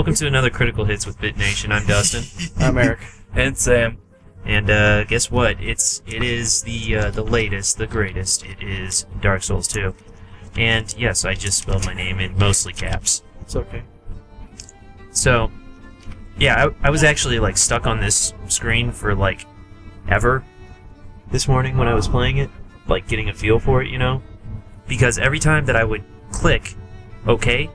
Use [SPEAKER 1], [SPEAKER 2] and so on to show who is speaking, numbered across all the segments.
[SPEAKER 1] welcome to another Critical Hits with Bit Nation. I'm Dustin.
[SPEAKER 2] I'm Eric.
[SPEAKER 3] And Sam.
[SPEAKER 1] And guess what? It is the latest, the greatest. It is Dark Souls 2. And yes, I just spelled my name in mostly caps.
[SPEAKER 2] It's okay.
[SPEAKER 1] So, yeah, I was actually like stuck on this screen for like ever this morning when I was playing it, like getting a feel for it, you know? Because every time that I would click OK,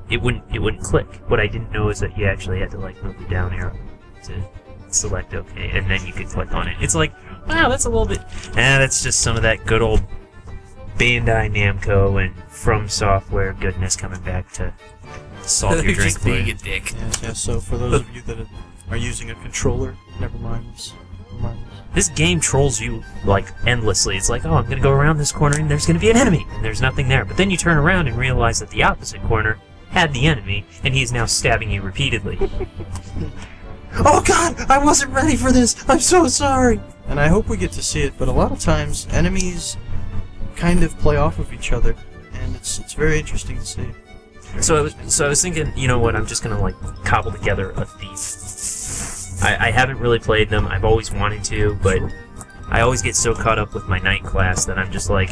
[SPEAKER 1] it wouldn't click. What I didn't know is that you actually had to like move the down arrow to select OK, and then you could click on it. It's like, wow, that's a little bit. That's just some of that good old Bandai Namco and From Software goodness coming back to solve your drink
[SPEAKER 3] Just being
[SPEAKER 1] for
[SPEAKER 3] a dick.
[SPEAKER 2] Yes. So for those of you that are using a controller, never mind this.
[SPEAKER 1] This game trolls you like endlessly. It's like, oh, I'm gonna go around this corner and there's gonna be an enemy, and there's nothing there. But then you turn around and realize that the opposite corner had the enemy, and he's now stabbing you repeatedly.
[SPEAKER 2] Oh God! I wasn't ready for this. I'm so sorry. And I hope we get to see it. But a lot of times, enemies kind of play off of each other, and it's very interesting to see.
[SPEAKER 1] So I was thinking, you know what? I'm just gonna like cobble together a thief. I haven't really played them. I've always wanted to, but I always get so caught up with my knight class that I'm just like,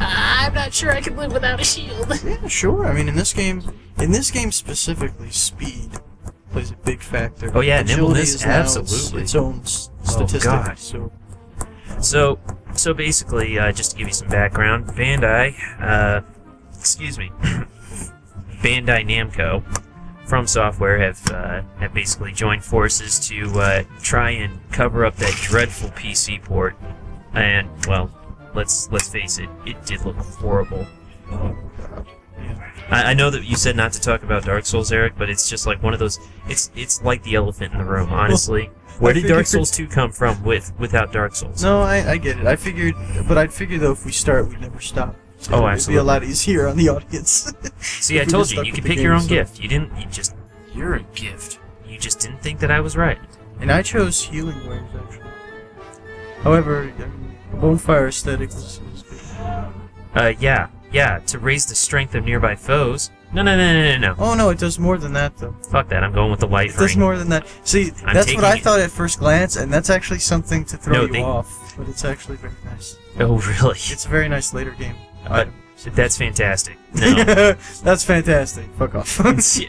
[SPEAKER 1] I'm not sure I can live without a shield.
[SPEAKER 2] Yeah, sure. I mean, in this game specifically, speed plays a big factor.
[SPEAKER 1] Oh yeah,
[SPEAKER 2] Agility
[SPEAKER 1] nimbleness,
[SPEAKER 2] is now
[SPEAKER 1] absolutely.
[SPEAKER 2] its own statistic.
[SPEAKER 1] Oh, God. So basically, just to give you some background, Bandai Namco, From Software have basically joined forces to try and cover up that dreadful PC port, and well, let's face it, it did look horrible. I know that you said not to talk about Dark Souls, Eric, but it's just like one of those. It's like the elephant in the room, honestly. Where did Dark Souls 2 come from without Dark Souls?
[SPEAKER 2] No, I get it. I figured though if we start, we'd never stop. So
[SPEAKER 1] Oh,
[SPEAKER 2] it'd
[SPEAKER 1] absolutely.
[SPEAKER 2] be a lot easier on the audience.
[SPEAKER 1] See, I
[SPEAKER 2] If we
[SPEAKER 1] told
[SPEAKER 2] just
[SPEAKER 1] you,
[SPEAKER 2] stuck
[SPEAKER 1] you
[SPEAKER 2] with
[SPEAKER 1] could
[SPEAKER 2] the
[SPEAKER 1] pick
[SPEAKER 2] game,
[SPEAKER 1] your own
[SPEAKER 2] so-
[SPEAKER 1] gift.
[SPEAKER 3] You're a gift.
[SPEAKER 1] You just didn't think that I was right.
[SPEAKER 2] And I chose healing waves actually. However, I mean, the Bonfire aesthetic was good.
[SPEAKER 1] Yeah, to raise the strength of nearby foes. No.
[SPEAKER 2] Oh no, it does more than that though.
[SPEAKER 1] Fuck that, I'm going with the life
[SPEAKER 2] It does
[SPEAKER 1] ring.
[SPEAKER 2] more than that. See,
[SPEAKER 1] I'm
[SPEAKER 2] that's
[SPEAKER 1] taking
[SPEAKER 2] what I
[SPEAKER 1] it-
[SPEAKER 2] thought at first glance, and that's actually something to throw
[SPEAKER 1] No,
[SPEAKER 2] you
[SPEAKER 1] they-
[SPEAKER 2] off. But it's actually very nice.
[SPEAKER 1] Oh, really?
[SPEAKER 2] It's a very nice later game.
[SPEAKER 1] That's fantastic. No.
[SPEAKER 2] That's fantastic. Fuck off.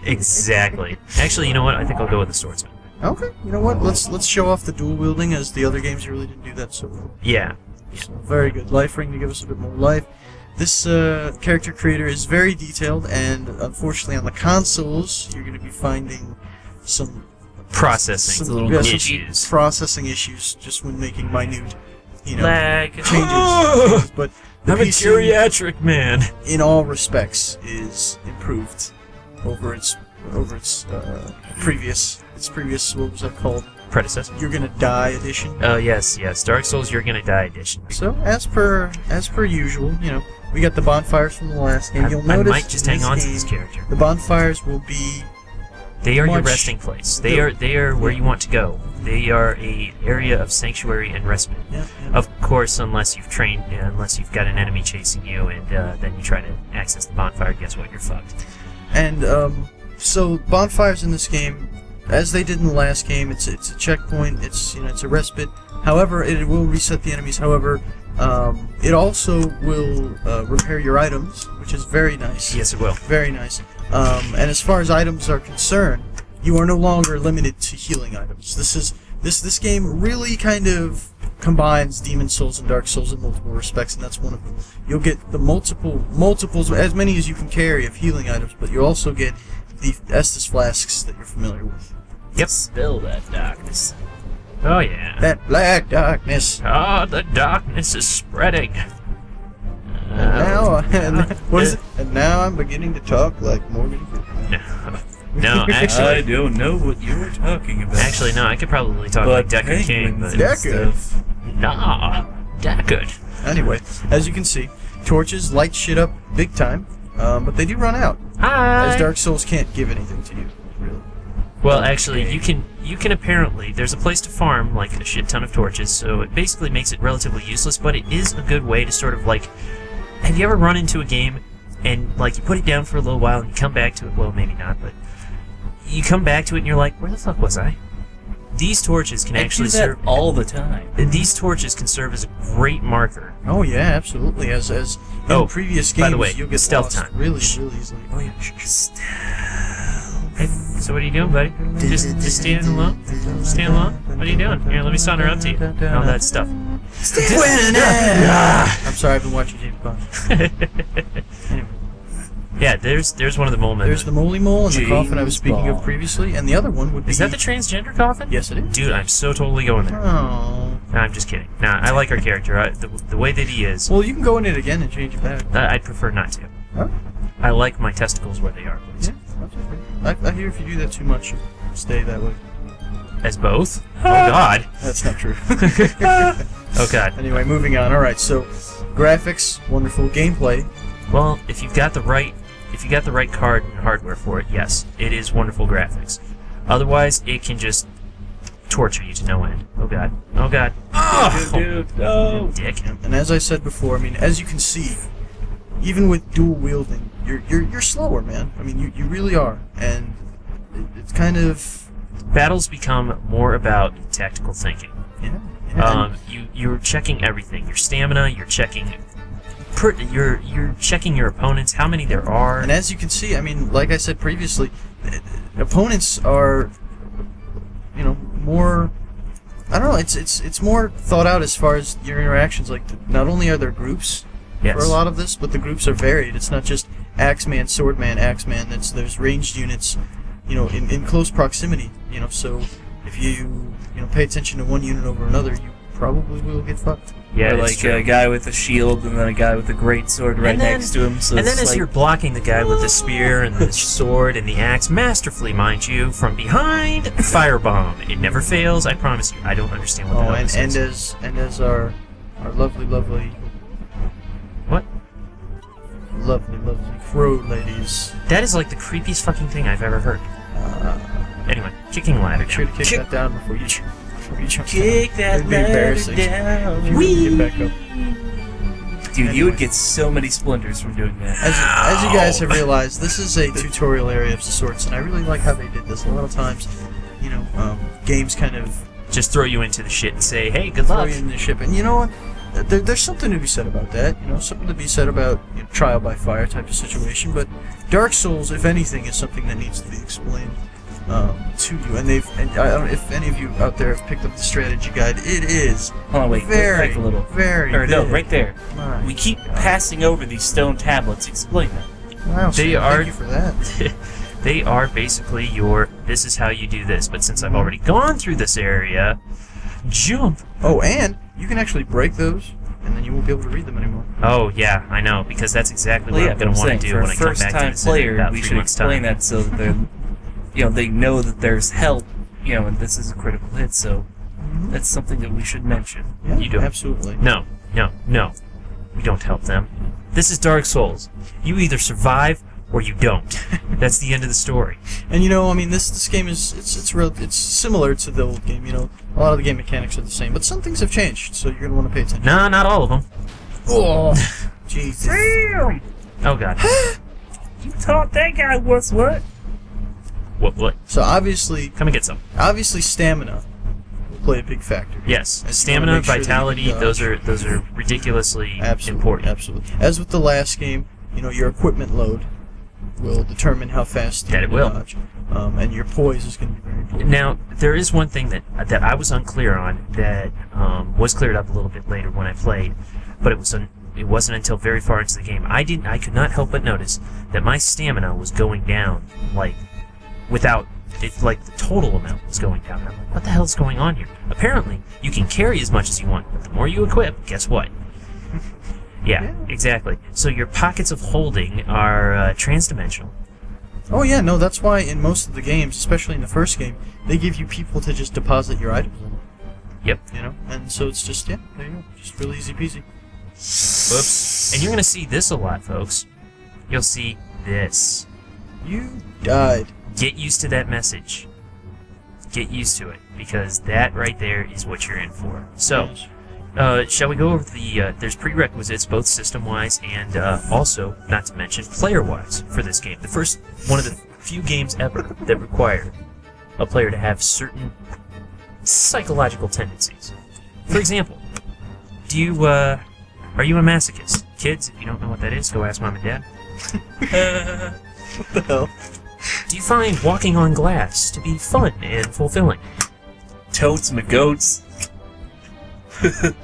[SPEAKER 1] Exactly. Actually, you know what? I think I'll go with the swordsman.
[SPEAKER 2] Okay, you know what? Let's show off the dual wielding, as the other games really didn't do that so well.
[SPEAKER 1] Yeah.
[SPEAKER 2] So, very good. Life ring to give us a bit more life. This character creator is very detailed, and unfortunately on the consoles, you're going to be finding some
[SPEAKER 1] Processing
[SPEAKER 2] some
[SPEAKER 3] little
[SPEAKER 2] some
[SPEAKER 1] issues.
[SPEAKER 2] processing issues just when making minute,
[SPEAKER 1] Lag.
[SPEAKER 2] changes. But the
[SPEAKER 1] I'm a
[SPEAKER 2] PC,
[SPEAKER 1] geriatric man.
[SPEAKER 2] in all respects, is improved over its previous what was that called?
[SPEAKER 1] Predecessor.
[SPEAKER 2] You're Gonna Die edition.
[SPEAKER 1] Oh, yes. Dark Souls You're Gonna Die edition.
[SPEAKER 2] So as per usual, you know, we got the bonfires from the last game. You'll
[SPEAKER 1] I
[SPEAKER 2] notice
[SPEAKER 1] might just
[SPEAKER 2] in
[SPEAKER 1] hang on to
[SPEAKER 2] game,
[SPEAKER 1] this character.
[SPEAKER 2] The bonfires will be
[SPEAKER 1] They are your
[SPEAKER 2] much-
[SPEAKER 1] resting place. They are where you want to go. They are a area of sanctuary and respite.
[SPEAKER 2] yeah.
[SPEAKER 1] Of course, unless you've got an enemy chasing you, and then you try to access the bonfire. Guess what? You're fucked.
[SPEAKER 2] And so bonfires in this game, as they did in the last game, it's a checkpoint. It's a respite. However, it will reset the enemies. However, it also will repair your items, which is very nice.
[SPEAKER 1] Yes, it will.
[SPEAKER 2] Very nice. And as far as items are concerned, you are no longer limited to healing items. This game really kind of combines Demon Souls and Dark Souls in multiple respects, and that's one of them. You'll get the multiples, as many as you can carry of healing items, but you'll also get the Estus flasks that you're familiar with.
[SPEAKER 1] Yep.
[SPEAKER 3] Spill that darkness.
[SPEAKER 1] Oh yeah.
[SPEAKER 2] That black darkness.
[SPEAKER 1] Ah, the darkness is spreading.
[SPEAKER 2] And now I'm beginning to talk like Morgan Freeman.
[SPEAKER 1] No,
[SPEAKER 3] I
[SPEAKER 1] actually,
[SPEAKER 3] don't know what you're talking about.
[SPEAKER 1] no, I could probably talk like Deckard King, but
[SPEAKER 2] Deckard.
[SPEAKER 1] nah, Deckard.
[SPEAKER 2] Anyway, as you can see, torches light shit up big time, but they do run out.
[SPEAKER 1] Hi.
[SPEAKER 2] As Dark Souls can't give anything to you, really.
[SPEAKER 1] Well, actually, you can apparently, there's a place to farm, like, a shit ton of torches, so it basically makes it relatively useless, but it is a good way to sort of, like, have you ever run into a game, and, like, you put it down for a little while, and you come back to it, well, maybe not, but you come back to it and you're like, where the fuck was I? These torches can actually serve
[SPEAKER 3] all the time.
[SPEAKER 1] These torches can serve as a great marker.
[SPEAKER 2] Oh yeah, absolutely. As in previous games,
[SPEAKER 1] by the way,
[SPEAKER 2] you'll get
[SPEAKER 1] stealth
[SPEAKER 2] lost
[SPEAKER 1] time.
[SPEAKER 2] really easily.
[SPEAKER 1] Oh yeah. Hey, so what are you doing, buddy? Just standing alone? Staying alone? What are you doing? Here, let me saunter up to you. And all that stuff.
[SPEAKER 2] I'm sorry, I've been watching James Bond. Anyway.
[SPEAKER 1] Yeah, there's one of the mole men.
[SPEAKER 2] There's the moly mole and the coffin I was speaking of previously, and the other one would be...
[SPEAKER 1] Is that the transgender coffin?
[SPEAKER 2] Yes, it is.
[SPEAKER 1] Dude, I'm so totally going there.
[SPEAKER 2] Oh.
[SPEAKER 1] Nah, I'm just kidding. Nah, I like our character. The way that he is.
[SPEAKER 2] Well, you can go in it again and change it back.
[SPEAKER 1] I'd prefer not to.
[SPEAKER 2] Huh?
[SPEAKER 1] I like my testicles where they are, please.
[SPEAKER 2] Yeah, that's okay. I hear if you do that too much, you'll stay that way.
[SPEAKER 1] As both? Oh God.
[SPEAKER 2] That's not true.
[SPEAKER 1] Oh God.
[SPEAKER 2] Anyway, moving on. Alright, so graphics, wonderful. Gameplay.
[SPEAKER 1] Well, if you've got the right card and hardware for it, yes, it is wonderful graphics. Otherwise, it can just torture you to no end. Oh God. Oh God. Oh,
[SPEAKER 3] Dude, no.
[SPEAKER 1] dick.
[SPEAKER 2] And as I said before, I mean, as you can see, even with dual wielding, you're slower, man. I mean, you really are, and it's kind of...
[SPEAKER 1] Battles become more about tactical thinking.
[SPEAKER 2] Yeah.
[SPEAKER 1] You're checking everything. Your stamina. You're checking. You're checking your opponents. How many there are.
[SPEAKER 2] And as you can see, I mean, like I said previously, opponents are, you know, more. I don't know. It's more thought out as far as your interactions. Like, not only are there groups for a lot of this, but the groups are varied. It's not just Axeman, Swordman, Axeman. There's ranged units, you know, in close proximity. You know, so if you pay attention to one unit over another, you probably will get fucked.
[SPEAKER 1] Yeah,
[SPEAKER 3] or like a guy with a shield and then a guy with a great sword right next to him. So
[SPEAKER 1] and then
[SPEAKER 3] it's
[SPEAKER 1] as
[SPEAKER 3] like,
[SPEAKER 1] you're blocking the guy with the spear and the sword and the axe, masterfully, mind you, from behind, firebomb. It never fails. I promise you. I don't understand what the hell this is.
[SPEAKER 2] And as our lovely
[SPEAKER 1] what?
[SPEAKER 2] Lovely crow ladies.
[SPEAKER 1] That is like the creepiest fucking thing I've ever heard. Anyway, kicking ladder.
[SPEAKER 2] Make sure to kick that down before you jump.
[SPEAKER 3] kick that
[SPEAKER 2] It'd be
[SPEAKER 3] ladder
[SPEAKER 2] embarrassing.
[SPEAKER 3] down.
[SPEAKER 2] If you get back up.
[SPEAKER 3] Dude, you would get so many splinters from doing that.
[SPEAKER 2] As you guys have realized, this is a tutorial area of sorts, and I really like how they did this. A lot of times, you know, games kind of
[SPEAKER 1] Just throw you into the shit and say, hey, good
[SPEAKER 2] throw
[SPEAKER 1] luck.
[SPEAKER 2] you in the ship, and you know what? There's something to be said about that. You know, something to be said about trial by fire type of situation. But Dark Souls, if anything, is something that needs to be explained to you. And I don't know if any of you out there have picked up the strategy guide. It is
[SPEAKER 3] Hold on, wait,
[SPEAKER 2] very,
[SPEAKER 3] back a little.
[SPEAKER 2] very.
[SPEAKER 3] Or no,
[SPEAKER 2] big.
[SPEAKER 3] right there.
[SPEAKER 2] My
[SPEAKER 3] We keep passing over these stone tablets. Explain that.
[SPEAKER 2] Wow,
[SPEAKER 1] They
[SPEAKER 2] Sam,
[SPEAKER 1] are-
[SPEAKER 2] Thank you for that.
[SPEAKER 1] They are basically this is how you do this. But since I've already gone through this area, jump.
[SPEAKER 2] Oh, and you can actually break those, and then you won't be able to read them anymore.
[SPEAKER 1] Oh, yeah, I know, because that's exactly what I'm going to want to do
[SPEAKER 3] for
[SPEAKER 1] when
[SPEAKER 3] a
[SPEAKER 1] I come back to
[SPEAKER 3] first-time
[SPEAKER 1] this in
[SPEAKER 3] player,
[SPEAKER 1] about
[SPEAKER 3] we
[SPEAKER 1] 3
[SPEAKER 3] should
[SPEAKER 1] months'
[SPEAKER 3] explain
[SPEAKER 1] time.
[SPEAKER 3] that so that they're, they know that there's help, and this is a critical hit. So that's something that we should mention.
[SPEAKER 2] Yeah,
[SPEAKER 1] You do.
[SPEAKER 2] absolutely.
[SPEAKER 1] No. We don't help them. This is Dark Souls. You either survive or you don't. That's the end of the story.
[SPEAKER 2] And I mean, this game is it's similar to the old game. A lot of the game mechanics are the same, but some things have changed, so you're gonna want to pay attention.
[SPEAKER 1] Nah, not all of them.
[SPEAKER 2] Oh, Jesus!
[SPEAKER 3] Damn!
[SPEAKER 1] Oh, God.
[SPEAKER 3] You thought that guy was what?
[SPEAKER 1] What?
[SPEAKER 2] So obviously,
[SPEAKER 1] Come and get some.
[SPEAKER 2] stamina will play a big factor.
[SPEAKER 1] Yes.
[SPEAKER 2] As you
[SPEAKER 1] Stamina,
[SPEAKER 2] wanna make sure that you
[SPEAKER 1] vitality,
[SPEAKER 2] can dodge.
[SPEAKER 1] those are ridiculously
[SPEAKER 2] Absolutely,
[SPEAKER 1] important.
[SPEAKER 2] absolutely. As with the last game, your equipment load will determine how fast you
[SPEAKER 1] That it
[SPEAKER 2] can
[SPEAKER 1] will.
[SPEAKER 2] dodge. And your poise is going to be very important.
[SPEAKER 1] Now, there is one thing that I was unclear on that was cleared up a little bit later when I played, but it wasn't until very far into the game. I could not help but notice that my stamina was going down, like the total amount was going down. I'm like, what the hell is going on here? Apparently, you can carry as much as you want, but the more you equip, guess what? Yeah, exactly. So your pockets of holding are transdimensional.
[SPEAKER 2] Oh yeah, no, that's why in most of the games, especially in the first game, they give you people to just deposit your items in.
[SPEAKER 1] Yep.
[SPEAKER 2] And so it's just, there you go, just really easy peasy.
[SPEAKER 1] Whoops. And you're going to see this a lot, folks. You'll see this.
[SPEAKER 2] You died.
[SPEAKER 1] Get used to that message. Get used to it, because that right there is what you're in for. So, shall we go over there's prerequisites, both system-wise and also, not to mention, player-wise for this game. The first one of the few games ever that require a player to have certain psychological tendencies. For example, are you a masochist? Kids, if you don't know what that is, go ask mom and dad.
[SPEAKER 2] What the hell?
[SPEAKER 1] Do you find walking on glass to be fun and fulfilling?
[SPEAKER 3] Totes my goats.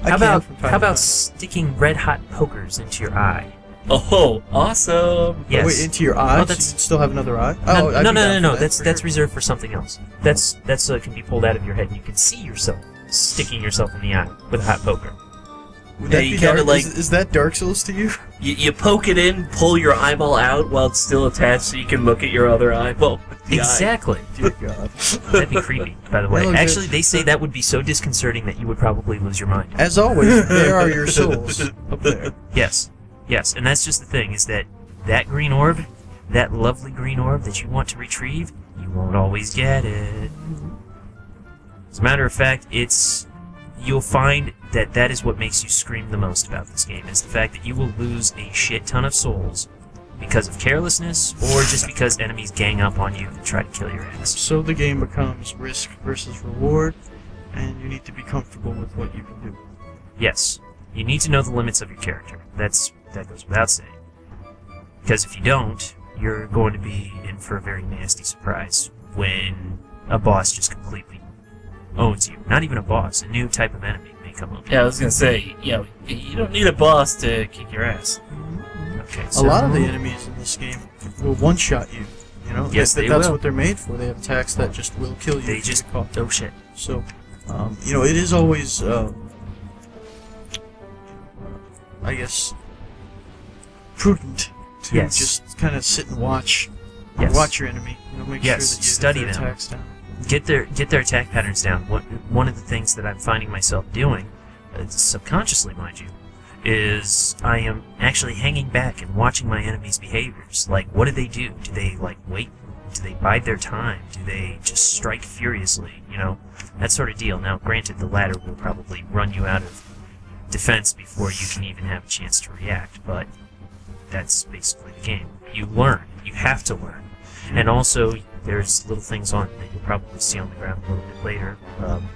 [SPEAKER 1] How about sticking red-hot pokers into your eye?
[SPEAKER 3] Oh, awesome!
[SPEAKER 1] Yes.
[SPEAKER 2] Wait, into your eye?
[SPEAKER 1] Oh,
[SPEAKER 2] So
[SPEAKER 1] that's-
[SPEAKER 2] you still have another eye?
[SPEAKER 1] No,
[SPEAKER 2] I'd
[SPEAKER 1] no,
[SPEAKER 2] be
[SPEAKER 1] no,
[SPEAKER 2] down
[SPEAKER 1] no,
[SPEAKER 2] for that,
[SPEAKER 1] That's
[SPEAKER 2] for sure.
[SPEAKER 1] reserved for something else. That's can be pulled out of your head, and you can see yourself sticking yourself in the eye with a hot poker.
[SPEAKER 2] Would
[SPEAKER 3] Yeah,
[SPEAKER 2] that
[SPEAKER 3] you
[SPEAKER 2] be
[SPEAKER 3] kinda
[SPEAKER 2] Dark-
[SPEAKER 3] like-
[SPEAKER 2] is that Dark Souls to you?
[SPEAKER 3] You poke it in, pull your eyeball out while it's still attached, so you can look at your other eyeball. With the eye.
[SPEAKER 1] Exactly.
[SPEAKER 2] Dear God.
[SPEAKER 1] That'd be creepy, by the way.
[SPEAKER 2] Hello,
[SPEAKER 1] Actually,
[SPEAKER 2] Jeff.
[SPEAKER 1] they say that would be so disconcerting that you would probably lose your mind.
[SPEAKER 2] As always, there are your souls up there.
[SPEAKER 1] Yes. Yes, and that's just the thing, is that green orb, that lovely green orb that you want to retrieve, you won't always get it. As a matter of fact, you'll find that is what makes you scream the most about this game, is the fact that you will lose a shit ton of souls because of carelessness, or just because enemies gang up on you and try to kill your ass.
[SPEAKER 2] So the game becomes risk versus reward, and you need to be comfortable with what you can do.
[SPEAKER 1] Yes, you need to know the limits of your character. That goes without saying. Because if you don't, you're going to be in for a very nasty surprise when a boss just completely owns you. Not even a boss, a new type of enemy may come up.
[SPEAKER 3] Yeah, I was gonna say, you don't need a boss to kick your ass.
[SPEAKER 1] Okay,
[SPEAKER 2] A
[SPEAKER 1] so
[SPEAKER 2] lot of the enemies in this game will one-shot you. You know,
[SPEAKER 1] Yes, they
[SPEAKER 2] that's
[SPEAKER 1] will.
[SPEAKER 2] what they're made for. They have attacks that just will kill you.
[SPEAKER 1] they
[SPEAKER 2] if you
[SPEAKER 1] just
[SPEAKER 2] get caught.
[SPEAKER 1] oh shit.
[SPEAKER 2] So, it is always, I guess, prudent to
[SPEAKER 1] Yes.
[SPEAKER 2] just kind of sit and watch your enemy. Make
[SPEAKER 1] Yes,
[SPEAKER 2] sure that you
[SPEAKER 1] study
[SPEAKER 2] get their
[SPEAKER 1] them.
[SPEAKER 2] attacks down.
[SPEAKER 1] Get their attack patterns down. One of the things that I'm finding myself doing, subconsciously, mind you, is I am actually hanging back and watching my enemies' behaviors. Like, what do they do? Do they, wait? Do they bide their time? Do they just strike furiously? That sort of deal. Now, granted, the latter will probably run you out of defense before you can even have a chance to react, but that's basically the game. You learn. You have to learn. And also, there's little things on that you'll probably see on the ground a little bit later,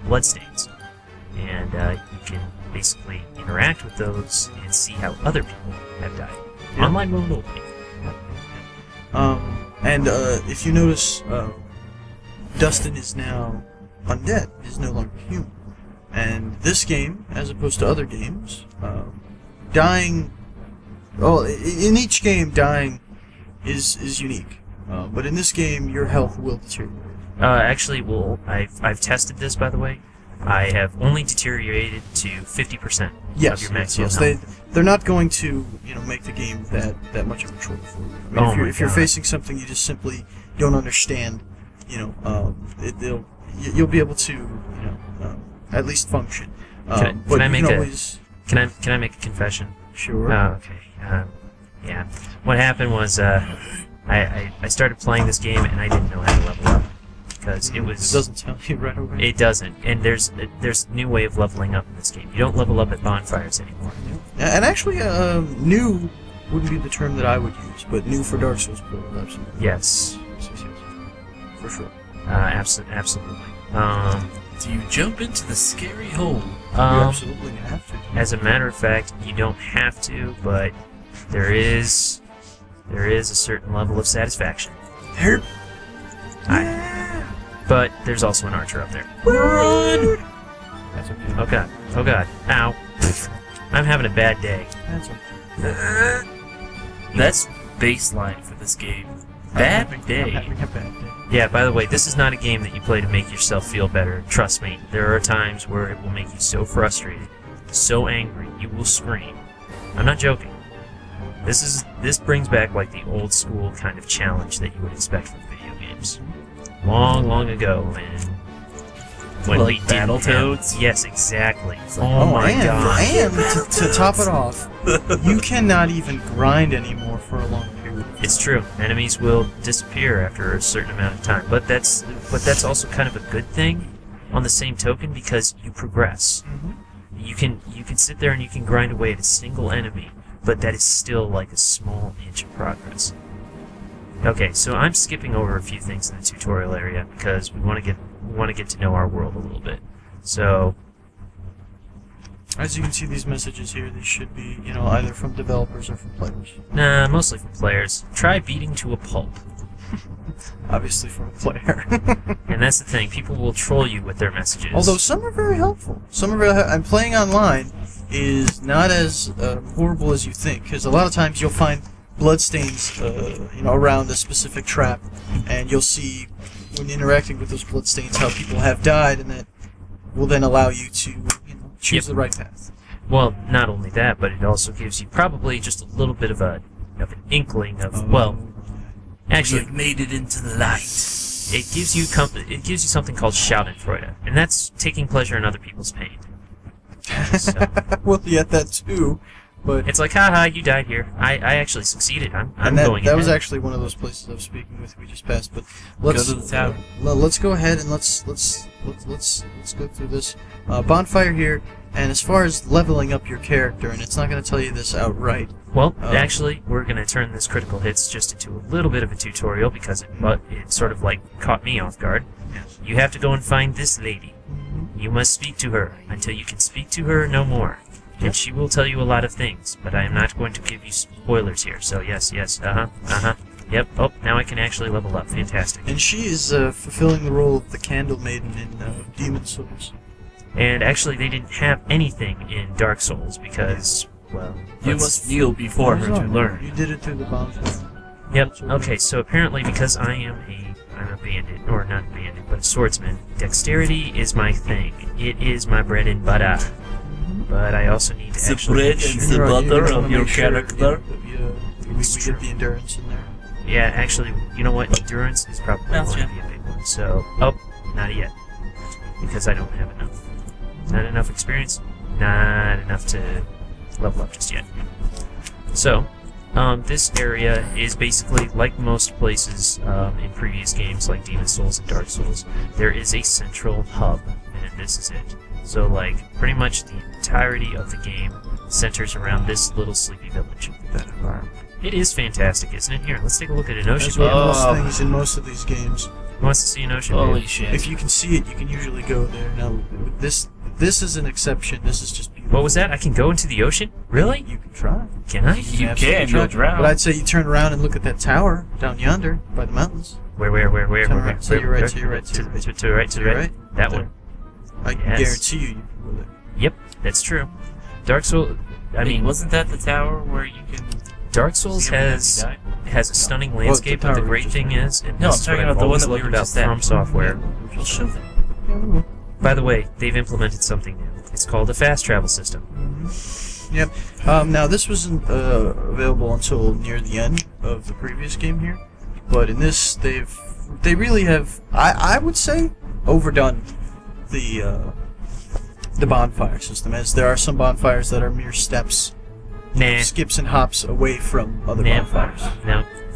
[SPEAKER 1] bloodstains. And you can basically interact with those and see how other people have died.
[SPEAKER 2] Yeah.
[SPEAKER 1] Online mode only.
[SPEAKER 2] And if you notice, Dustin is now undead. He's no longer human. And this game, as opposed to other games, dying... Well, in each game, dying is unique. But in this game, your health will deteriorate.
[SPEAKER 1] Actually, well, I've tested this, by the way. I have only deteriorated to 50%
[SPEAKER 2] Yes,
[SPEAKER 1] of your
[SPEAKER 2] yes,
[SPEAKER 1] maximum
[SPEAKER 2] yes.
[SPEAKER 1] health.
[SPEAKER 2] They're not going to, make the game that much of a chore for you. I mean,
[SPEAKER 1] Oh
[SPEAKER 2] if you're,
[SPEAKER 1] my
[SPEAKER 2] if you're
[SPEAKER 1] God.
[SPEAKER 2] facing something you just simply don't understand, you'll be able to, at least function.
[SPEAKER 1] Can
[SPEAKER 2] But
[SPEAKER 1] I
[SPEAKER 2] you
[SPEAKER 1] make
[SPEAKER 2] can
[SPEAKER 1] a-
[SPEAKER 2] always...
[SPEAKER 1] Can I make a confession?
[SPEAKER 2] Sure.
[SPEAKER 1] Oh, okay. Yeah. What happened was, I started playing this game and I didn't know how to level up because it was.
[SPEAKER 2] It doesn't tell you right away.
[SPEAKER 1] It doesn't, and there's a new way of leveling up in this game. You don't level up at bonfires anymore.
[SPEAKER 2] And actually, new wouldn't be the term that I would use, but new for Dark Souls players, absolutely.
[SPEAKER 1] Yes.
[SPEAKER 2] Yes, for sure.
[SPEAKER 1] Absolutely.
[SPEAKER 3] Do you jump into the scary hole?
[SPEAKER 2] You absolutely have to.
[SPEAKER 1] As a matter of fact, you don't have to, but there is a certain level of satisfaction.
[SPEAKER 2] Herp.
[SPEAKER 1] But there's also an archer up there.
[SPEAKER 3] Run!
[SPEAKER 2] That's okay.
[SPEAKER 1] Oh god. Oh god. Ow. I'm having a bad day.
[SPEAKER 2] That's okay.
[SPEAKER 3] That's baseline for this game. Bad
[SPEAKER 2] I'm
[SPEAKER 3] day.
[SPEAKER 2] having a bad day.
[SPEAKER 1] Yeah, by the way, this is not a game that you play to make yourself feel better. Trust me, there are times where it will make you so frustrated, so angry, you will scream. I'm not joking. This brings back like the old school kind of challenge that you would expect from video games. Long, long ago, when
[SPEAKER 3] Like
[SPEAKER 1] we didn't
[SPEAKER 3] Battletoads?
[SPEAKER 1] have- Yes, exactly.
[SPEAKER 3] like,
[SPEAKER 1] oh my god.
[SPEAKER 2] And to top it off, you cannot even grind anymore for a long period.
[SPEAKER 1] It's true. Enemies will disappear after a certain amount of time, but that's also kind of a good thing on the same token because you progress. You can sit there and you can grind away at a single enemy, but that is still like a small inch of progress. Okay, so I'm skipping over a few things in the tutorial area because we want to get to know our world a little bit. So,
[SPEAKER 2] as you can see, these messages here, these should be, you know, either from developers or from players.
[SPEAKER 1] nah, mostly from players. Try beating to a pulp.
[SPEAKER 2] Obviously from a player.
[SPEAKER 1] And that's the thing, people will troll you with their messages.
[SPEAKER 2] Although some are very helpful. Some are very and playing online is not as horrible as you think, because a lot of times you'll find bloodstains, you know, around a specific trap, and you'll see when interacting with those bloodstains how people have died, and that will then allow you to, you know, choose the right path.
[SPEAKER 1] Well, not only that, but it also gives you probably just a little bit of an inkling of, well, actually,
[SPEAKER 3] You've made it into the light.
[SPEAKER 1] it gives you something called Schadenfreude, and that's taking pleasure in other people's pain. So,
[SPEAKER 2] Well, yeah, that too. But
[SPEAKER 1] it's like, haha, you died here. I actually succeeded. I'm
[SPEAKER 2] and that,
[SPEAKER 1] going
[SPEAKER 2] that
[SPEAKER 1] ahead.
[SPEAKER 2] was actually one of those places I was speaking with. We just passed, but let's
[SPEAKER 3] to the tower.
[SPEAKER 2] Let's go ahead and let's go through this bonfire here. And as far as leveling up your character, and it's not going to tell you this outright.
[SPEAKER 1] Well, actually, we're going to turn this critical hits just into a little bit of a tutorial because it sort of like caught me off guard. You have to go and find this lady. You must speak to her until you can speak to her no more. And she will tell you a lot of things, but I am not going to give you spoilers here. So yes, yep. Oh, now I can actually level up. Fantastic.
[SPEAKER 2] And she is fulfilling the role of the Candle Maiden in Demon Souls.
[SPEAKER 1] And actually, they didn't have anything in Dark Souls because, well,
[SPEAKER 3] You must kneel before her to learn.
[SPEAKER 2] You did it through the bonfire.
[SPEAKER 1] Yep. Okay. So apparently, because I'm a bandit, or not a bandit, but a swordsman, dexterity is my thing. It is my bread and butter. But I also need to
[SPEAKER 3] The
[SPEAKER 1] actually.
[SPEAKER 3] bread and the butter of your character.
[SPEAKER 2] We get the endurance in there.
[SPEAKER 1] Yeah, actually, you know what? Endurance is probably going
[SPEAKER 3] That's
[SPEAKER 1] to be a big one. So, oh, not yet, because I don't have enough. Not enough experience. Not enough to level up just yet. So, this area is basically like most places in previous games, like Demon Souls and Dark Souls. There is a central hub, and this is it. So, like, pretty much the entirety of the game centers around this little sleepy village.
[SPEAKER 2] That environment.
[SPEAKER 1] It is fantastic, isn't it? Here, let's take a look at an ocean.
[SPEAKER 2] That's what
[SPEAKER 1] map.
[SPEAKER 2] most things in most of these games.
[SPEAKER 1] Who wants to see an ocean?
[SPEAKER 3] Holy
[SPEAKER 1] map?
[SPEAKER 3] shit.
[SPEAKER 2] If you can see it, you can usually go there. Now, with this is an exception. This is just beautiful.
[SPEAKER 1] What was that? I can go into the ocean? Really?
[SPEAKER 2] You can try.
[SPEAKER 1] Can I?
[SPEAKER 3] You
[SPEAKER 2] absolutely
[SPEAKER 3] can,
[SPEAKER 2] try.
[SPEAKER 3] you'll drown.
[SPEAKER 2] But I'd say you turn around and look at that tower down yonder by the mountains.
[SPEAKER 1] Where?
[SPEAKER 2] Turn around. To your right, to your right, to your right.
[SPEAKER 1] To the right, to the right. That
[SPEAKER 2] There.
[SPEAKER 1] one.
[SPEAKER 2] I can
[SPEAKER 1] Yes.
[SPEAKER 2] guarantee you can go there.
[SPEAKER 1] Yep, that's true. Dark Souls. I mean,
[SPEAKER 3] wasn't that the tower where you can
[SPEAKER 1] Dark Souls
[SPEAKER 3] see everything as you die?
[SPEAKER 1] has a stunning landscape,
[SPEAKER 2] the
[SPEAKER 1] but the
[SPEAKER 2] tower
[SPEAKER 1] great
[SPEAKER 2] just
[SPEAKER 1] thing
[SPEAKER 2] went.
[SPEAKER 1] is, and
[SPEAKER 3] No,
[SPEAKER 1] this
[SPEAKER 3] I'm
[SPEAKER 1] is
[SPEAKER 3] talking
[SPEAKER 1] what I've
[SPEAKER 3] about the one
[SPEAKER 1] always
[SPEAKER 3] that we
[SPEAKER 1] loved
[SPEAKER 3] were
[SPEAKER 1] about
[SPEAKER 3] just at.
[SPEAKER 1] From Software.
[SPEAKER 3] We'll show them.
[SPEAKER 1] By the way, they've implemented something new. It's called a fast travel system.
[SPEAKER 2] Yep. Now this wasn't available until near the end of the previous game here, but in this they really have I would say overdone the bonfire system, as there are some bonfires that are mere steps,
[SPEAKER 1] Nah.
[SPEAKER 2] skips and hops away from other
[SPEAKER 1] Nah.
[SPEAKER 2] bonfires.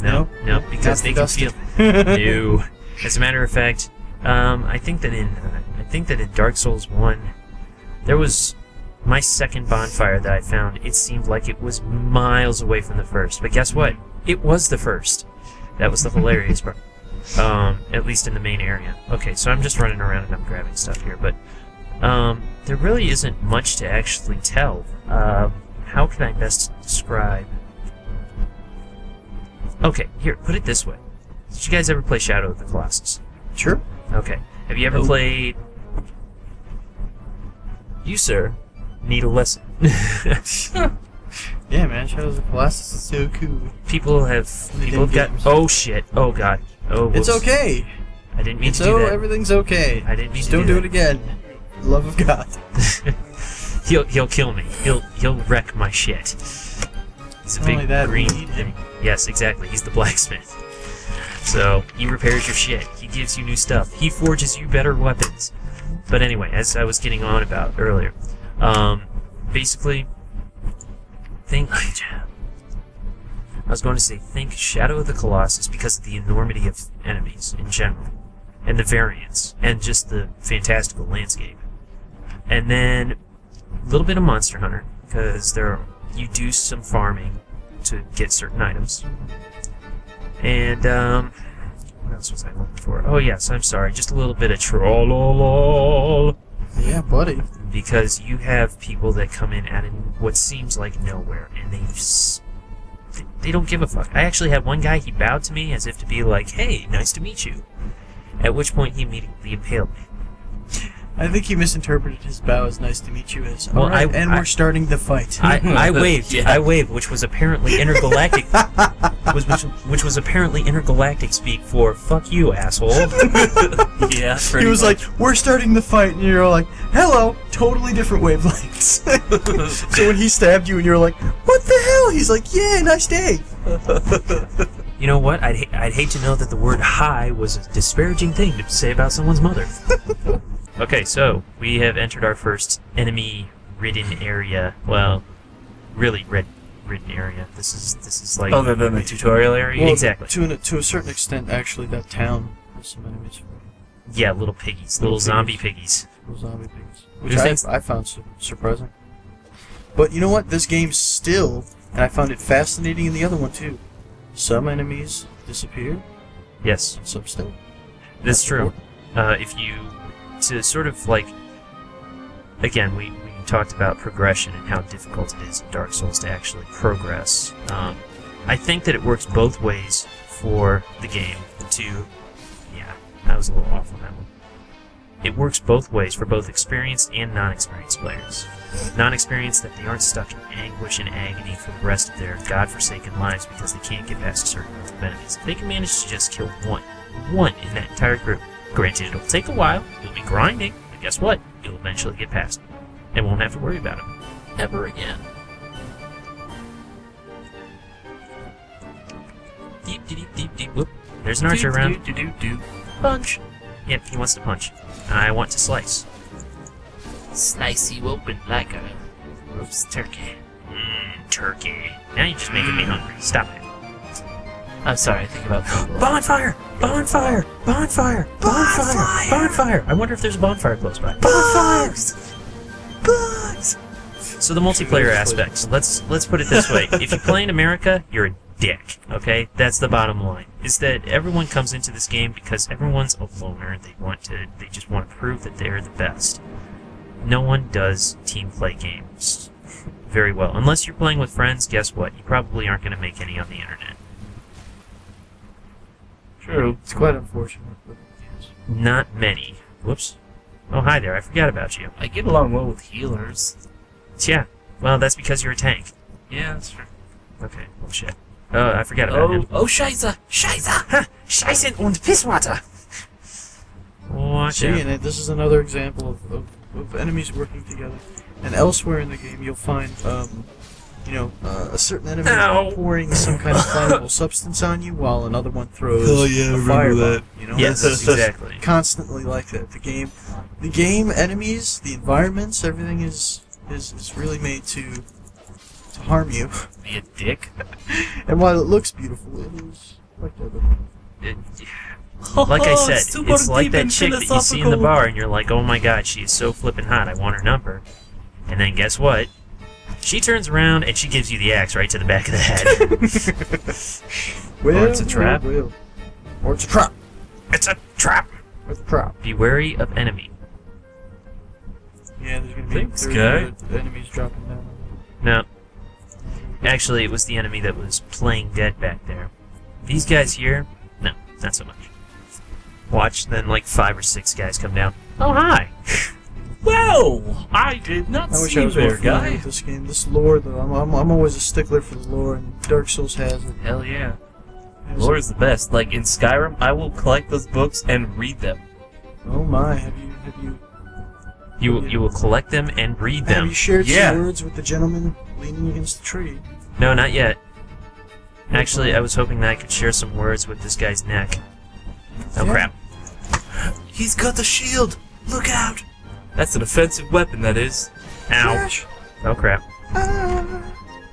[SPEAKER 1] No, because
[SPEAKER 2] Not
[SPEAKER 1] they can
[SPEAKER 2] dusted.
[SPEAKER 1] feel. No. As a matter of fact, I think that in Dark Souls 1, there was my second bonfire that I found. It seemed like it was miles away from the first, but guess what? It was the first. That was the hilarious part. At least in the main area. Okay, so I'm just running around and I'm grabbing stuff here, but there really isn't much to actually tell. How can I best describe? Okay, here, put it this way. Did you guys ever play Shadow of the Colossus?
[SPEAKER 2] Sure.
[SPEAKER 1] Okay. Have you ever played... You, sir, need a lesson.
[SPEAKER 2] Yeah, man, Shadows of the Colossus is so cool.
[SPEAKER 1] People have got...
[SPEAKER 2] games.
[SPEAKER 1] Oh, shit. Oh, God. Oh, whoops.
[SPEAKER 2] It's okay.
[SPEAKER 1] I didn't mean
[SPEAKER 2] It's
[SPEAKER 1] to do that.
[SPEAKER 2] everything's okay.
[SPEAKER 1] I didn't mean
[SPEAKER 2] Just
[SPEAKER 1] to
[SPEAKER 2] don't
[SPEAKER 1] do
[SPEAKER 2] do
[SPEAKER 1] that.
[SPEAKER 2] it again. For the love of God.
[SPEAKER 1] He'll kill me. He'll wreck my shit. He's a
[SPEAKER 2] Not only
[SPEAKER 1] big
[SPEAKER 2] that, we
[SPEAKER 1] green
[SPEAKER 2] need him.
[SPEAKER 1] thing. Yes, exactly. He's the blacksmith. So he repairs your shit. He gives you new stuff. He forges you better weapons. But anyway, as I was getting on about earlier, basically, think. I was going to say, think Shadow of the Colossus because of the enormity of enemies in general, and the variance, and just the fantastical landscape. And then a little bit of Monster Hunter, because you do some farming to get certain items. And, what else was I looking for? Oh, yes, I'm sorry. Just a little bit of troll.
[SPEAKER 2] Yeah, buddy.
[SPEAKER 1] Because you have people that come in out of what seems like nowhere, and they don't give a fuck. I actually had one guy, he bowed to me as if to be like, hey, nice to meet you. At which point he immediately impaled me.
[SPEAKER 2] I think he misinterpreted his bow as "nice to meet you" as.
[SPEAKER 1] Well,
[SPEAKER 2] All right, we're starting the fight.
[SPEAKER 1] I waved.
[SPEAKER 3] Yeah.
[SPEAKER 1] I waved, which was apparently intergalactic. which was apparently intergalactic speak for "fuck you, asshole."
[SPEAKER 3] Yeah,
[SPEAKER 2] He was like, "We're starting the fight," and you're like, "Hello." Totally different wavelengths. So when he stabbed you, and you're like, "What the hell?" He's like, "Yeah, nice day."
[SPEAKER 1] You know what? I'd hate to know that the word "hi" was a disparaging thing to say about someone's mother. Okay, so we have entered our first enemy-ridden area. Well, really ridden area. This is like
[SPEAKER 3] other than the tutorial area.
[SPEAKER 2] Well,
[SPEAKER 1] exactly.
[SPEAKER 2] To a certain extent, actually, that town has some enemies.
[SPEAKER 1] Yeah, little piggies, little zombie piggies.
[SPEAKER 2] Little zombie piggies, which
[SPEAKER 1] Who thinks-
[SPEAKER 2] I found surprising. But you know what? This game still, and I found it fascinating in the other one too. Some enemies disappear,
[SPEAKER 1] Yes,
[SPEAKER 2] some stay.
[SPEAKER 1] that's true. If you to sort of like, again, we talked about progression and how difficult it is in Dark Souls to actually progress. I think that it works both ways for the game to, yeah, I was a little off on that one. It works both ways for both experienced and non-experienced players. Non-experienced that they aren't stuck in anguish and agony for the rest of their godforsaken lives because they can't get past a certain number of enemies. If they can manage to just kill one in that entire group, granted, it'll take a while, you'll be grinding, but guess what? You'll eventually get past them, and won't have to worry about them ever again. Deep, deep, deep, deep. Whoop. There's an archer around. Punch. Yep, he wants to punch. I want to slice.
[SPEAKER 3] Slice you open like a roast turkey.
[SPEAKER 1] Turkey. Now you're just making me hungry. Stop it.
[SPEAKER 3] I'm sorry, I think about
[SPEAKER 1] Bonfire! Bonfire! Bonfire! Bonfire! Bonfire! I wonder if there's a bonfire close by. Bonfires! Bugs! So the multiplayer aspects. Let's put it this way. If you play in America, you're a dick. Okay? That's the bottom line. Is that everyone comes into this game because everyone's a loner. They just want to prove that they're the best. No one does team play games very well. Unless you're playing with friends, guess what? You probably aren't going to make any on the internet.
[SPEAKER 3] True.
[SPEAKER 2] It's quite unfortunate, but yes.
[SPEAKER 1] Not many. Whoops. Oh, hi there. I forgot about you.
[SPEAKER 3] I get along well with healers.
[SPEAKER 1] Yeah. Well, that's because you're a tank.
[SPEAKER 3] Yeah, that's true.
[SPEAKER 1] Okay. Oh, shit. Oh, I forgot about him.
[SPEAKER 3] Oh, Scheiße! Scheiße!
[SPEAKER 1] Ha! Scheißen und Pisswater! Watch
[SPEAKER 2] See,
[SPEAKER 1] out.
[SPEAKER 2] and this is another example of enemies working together. And elsewhere in the game, you'll find, a certain enemy
[SPEAKER 1] Ow.
[SPEAKER 2] pouring some kind of flammable substance on you, while another one throws a
[SPEAKER 4] remember
[SPEAKER 2] fireball.
[SPEAKER 4] that.
[SPEAKER 2] You know,
[SPEAKER 1] Yes,
[SPEAKER 2] It's
[SPEAKER 1] exactly.
[SPEAKER 2] constantly like that. The game, enemies, the environments, everything is really made to harm you.
[SPEAKER 3] Be a dick.
[SPEAKER 2] And while it looks beautiful, it is like that.
[SPEAKER 1] Like I said,
[SPEAKER 3] Super
[SPEAKER 1] it's like
[SPEAKER 3] deep
[SPEAKER 1] that
[SPEAKER 3] and
[SPEAKER 1] chick that you see in the
[SPEAKER 3] philosophical.
[SPEAKER 1] bar and you're like, oh my god, she is so flippin' hot, I want her number. And then guess what? She turns around and she gives you the axe right to the back of the head.
[SPEAKER 2] Well,
[SPEAKER 3] Or it's a trap.
[SPEAKER 2] well. Or it's a trap.
[SPEAKER 1] It's a trap!
[SPEAKER 2] It's a trap.
[SPEAKER 1] Be wary of enemy.
[SPEAKER 2] Yeah, there's gonna be
[SPEAKER 3] Thanks,
[SPEAKER 2] there's
[SPEAKER 3] guy.
[SPEAKER 2] gonna be enemies dropping down.
[SPEAKER 1] No. Actually, it was the enemy that was playing dead back there. These guys here, no, not so much. Watch, then like 5 or 6 guys come down. Oh, hi!
[SPEAKER 3] Whoa! I did not
[SPEAKER 2] I wish
[SPEAKER 3] see
[SPEAKER 2] I
[SPEAKER 3] you
[SPEAKER 2] was more
[SPEAKER 3] there,
[SPEAKER 2] familiar
[SPEAKER 3] guy.
[SPEAKER 2] with this game. This lore, though, I'm always a stickler for the lore, and Dark Souls has it.
[SPEAKER 3] Hell yeah.
[SPEAKER 2] Has
[SPEAKER 3] Lore
[SPEAKER 2] it.
[SPEAKER 3] is the best. Like in Skyrim, I will collect those books and read them.
[SPEAKER 2] Oh my, have you
[SPEAKER 1] You will collect them and read
[SPEAKER 2] have
[SPEAKER 1] them.
[SPEAKER 2] you shared
[SPEAKER 3] Yeah.
[SPEAKER 2] some words with the gentleman leaning against the tree?
[SPEAKER 1] No, not yet. Actually, I was hoping that I could share some words with this guy's neck. Oh
[SPEAKER 2] Yeah.
[SPEAKER 1] crap.
[SPEAKER 3] He's got the shield! Look out! That's an offensive weapon, that is.
[SPEAKER 1] Ouch. Oh crap.
[SPEAKER 2] Ah.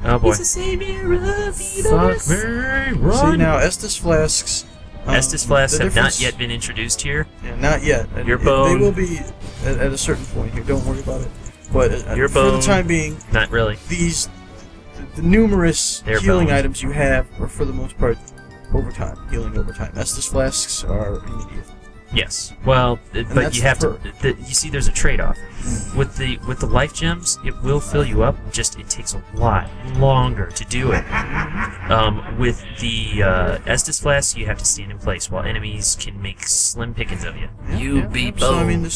[SPEAKER 1] Oh boy.
[SPEAKER 3] He's a savior of
[SPEAKER 1] Fuck me,
[SPEAKER 2] See
[SPEAKER 1] run!
[SPEAKER 2] now, Estus flasks.
[SPEAKER 1] Estus flasks
[SPEAKER 2] the
[SPEAKER 1] have not
[SPEAKER 2] difference-
[SPEAKER 1] yet been introduced here.
[SPEAKER 2] Yeah, not yet. And
[SPEAKER 1] Your
[SPEAKER 2] they
[SPEAKER 1] bone.
[SPEAKER 2] will be at a certain point here. Don't worry about it. But
[SPEAKER 1] Your
[SPEAKER 2] for
[SPEAKER 1] bone.
[SPEAKER 2] the time being,
[SPEAKER 1] Not really.
[SPEAKER 2] the numerous
[SPEAKER 1] Their
[SPEAKER 2] healing
[SPEAKER 1] bones.
[SPEAKER 2] items you have are for the most part over time, healing over time. Estus flasks are immediate.
[SPEAKER 1] Yes. Well, but
[SPEAKER 2] that's
[SPEAKER 1] you have
[SPEAKER 2] the
[SPEAKER 1] to. You see, there's a trade-off. With the life gems, it will fill you up. Just it takes a lot longer to do it. With the Estus flasks, you have to stand in place while enemies can make slim pickings of you.
[SPEAKER 2] So I mean,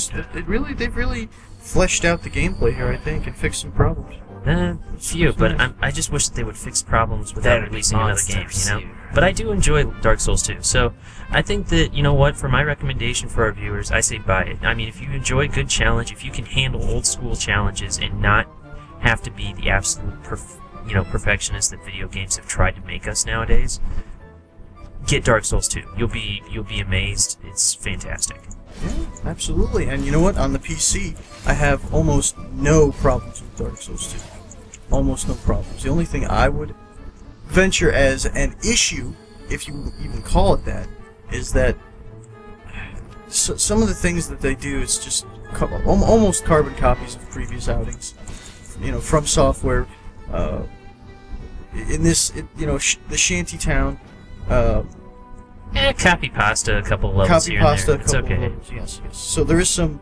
[SPEAKER 2] they've really fleshed out the gameplay here, I think, and fixed some problems.
[SPEAKER 1] Few, but I just wish that they would fix problems without releasing another game, you know? But I do enjoy Dark Souls 2, so I think that, you know what, for my recommendation for our viewers, I say buy it. I mean, if you enjoy good challenge, if you can handle old-school challenges and not have to be the absolute perfectionist that video games have tried to make us nowadays, get Dark Souls 2. You'll be amazed. It's fantastic.
[SPEAKER 2] Yeah, absolutely. And you know what? On the PC, I have almost no problems with Dark Souls 2. Almost no problems. The only thing I would venture as an issue, if you even call it that, is that some of the things that they do is just almost carbon copies of previous outings. You know, from software. In this, the shanty town.
[SPEAKER 1] Copy pasta a couple levels here and there. It's okay.
[SPEAKER 2] Levels, yes. So there is some,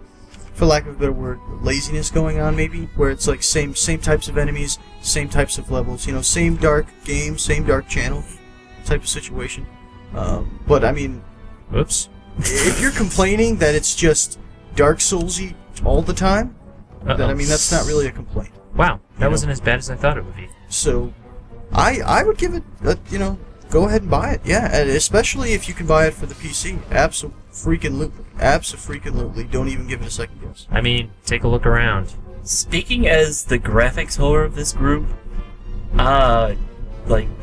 [SPEAKER 2] for lack of a better word, laziness going on maybe, where it's like same types of enemies, same types of levels, same dark game, same dark channel type of situation. But I mean,
[SPEAKER 1] whoops.
[SPEAKER 2] If you're complaining that it's just Dark Soulsy all the time, then I mean that's not really a complaint.
[SPEAKER 1] Wow, that wasn't as bad as I thought it would be.
[SPEAKER 2] So, I would give it, go ahead and buy it, yeah, and especially if you can buy it for the PC. Abso-freaking-lutely. Don't even give it a second guess.
[SPEAKER 1] I mean, take a look around.
[SPEAKER 3] Speaking as the graphics horror of this group,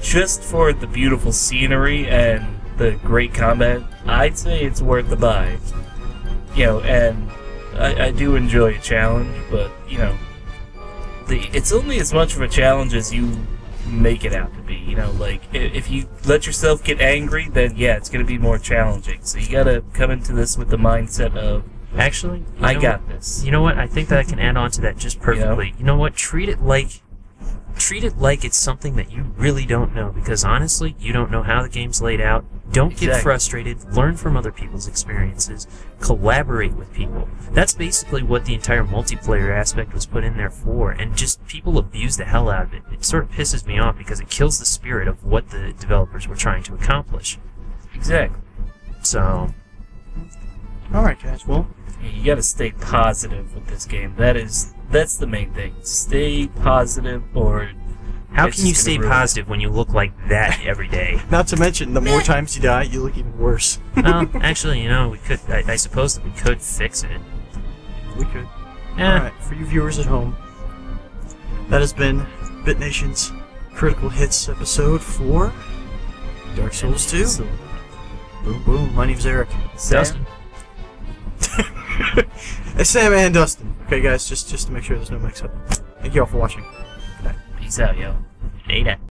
[SPEAKER 3] just for the beautiful scenery and the great combat, I'd say it's worth the buy. And I do enjoy a challenge, but, it's only as much of a challenge as you make it out to be. If you let yourself get angry, then yeah, it's going to be more challenging. So you got to come into this with the mindset of,
[SPEAKER 1] actually,
[SPEAKER 3] I got this.
[SPEAKER 1] You know what? I think that I can add on to that just perfectly. You know what? Treat it like it's something that you really don't know, because honestly, you don't know how the game's laid out. Don't get frustrated. Learn from other people's experiences. Collaborate with people. That's basically what the entire multiplayer aspect was put in there for, and just people abuse the hell out of it. It sort of pisses me off because it kills the spirit of what the developers were trying to accomplish.
[SPEAKER 3] Exactly.
[SPEAKER 1] So,
[SPEAKER 2] alright guys, well,
[SPEAKER 3] you gotta stay positive with this game. That's the main thing. Stay positive, or
[SPEAKER 1] how can you stay positive when you look like that every day?
[SPEAKER 2] Not to mention, the more times you die, you look even worse.
[SPEAKER 1] Well, actually, we could. I suppose that we could fix it.
[SPEAKER 2] We could. Alright, for you viewers at home, that has been BitNation's Critical Hits episode for Dark Souls 2. Boom, boom. My name's Eric.
[SPEAKER 1] Dustin.
[SPEAKER 2] It's Sam and Dustin. Okay, guys, just to make sure there's no mix-up. Thank you all for watching. Good night.
[SPEAKER 3] Peace out, yo.
[SPEAKER 1] Later.